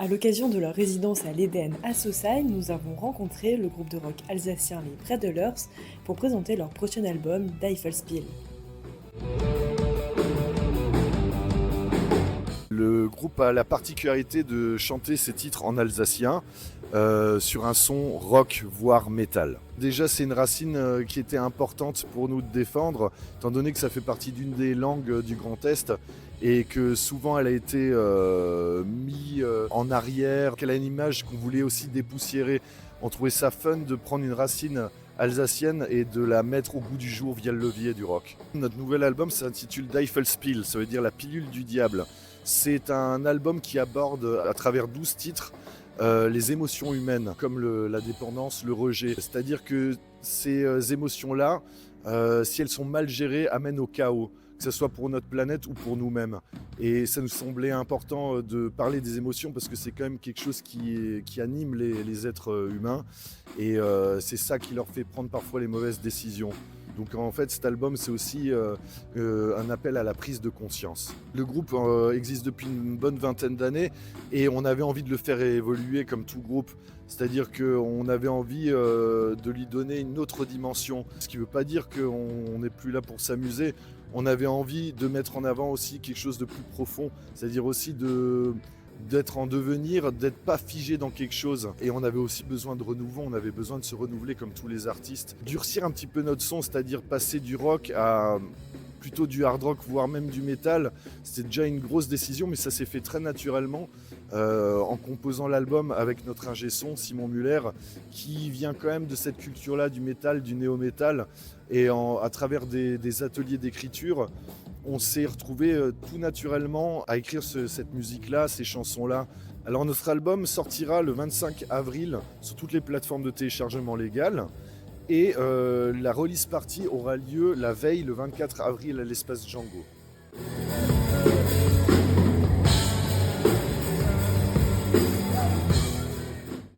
À l'occasion de leur résidence à l'Éden à Saussagne, nous avons rencontré le groupe de rock alsacien Les Bredelers pour présenter leur prochain album Deifelspiel. Le groupe a la particularité de chanter ses titres en alsacien sur un son rock voire métal. Déjà c'est une racine qui était importante pour nous de défendre, étant donné que ça fait partie d'une des langues du Grand Est et que souvent elle a été mise en arrière, qu'elle a une image qu'on voulait aussi dépoussiérer. On trouvait ça fun de prendre une racine alsacienne et de la mettre au goût du jour via le levier du rock. Notre nouvel album s'intitule Deifelspiel, ça veut dire la pilule du diable. C'est un album qui aborde à travers 12 titres les émotions humaines, comme la dépendance, le rejet. C'est-à-dire que ces émotions-là, si elles sont mal gérées, amènent au chaos, que ce soit pour notre planète ou pour nous-mêmes. Et ça nous semblait important de parler des émotions parce que c'est quand même quelque chose qui anime les êtres humains et c'est ça qui leur fait prendre parfois les mauvaises décisions. Donc en fait cet album c'est aussi un appel à la prise de conscience. Le groupe existe depuis une bonne vingtaine d'années et on avait envie de le faire évoluer comme tout groupe. C'est-à-dire qu'on avait envie de lui donner une autre dimension. Ce qui ne veut pas dire qu'on n'est plus là pour s'amuser. On avait envie de mettre en avant aussi quelque chose de plus profond. C'est-à-dire aussi d'être en devenir, d'être pas figé dans quelque chose. Et on avait aussi besoin de renouveau, on avait besoin de se renouveler comme tous les artistes. Durcir un petit peu notre son, c'est-à-dire passer du rock à plutôt du hard rock, voire même du métal. C'était déjà une grosse décision, mais ça s'est fait très naturellement en composant l'album avec notre ingé son, Simon Muller, qui vient quand même de cette culture-là, du métal, du néo-métal. Et à travers des ateliers d'écriture, on s'est retrouvé tout naturellement à écrire cette musique-là, ces chansons-là. Alors notre album sortira le 25 avril sur toutes les plateformes de téléchargement légales et la release party aura lieu la veille, le 24 avril à l'espace Django.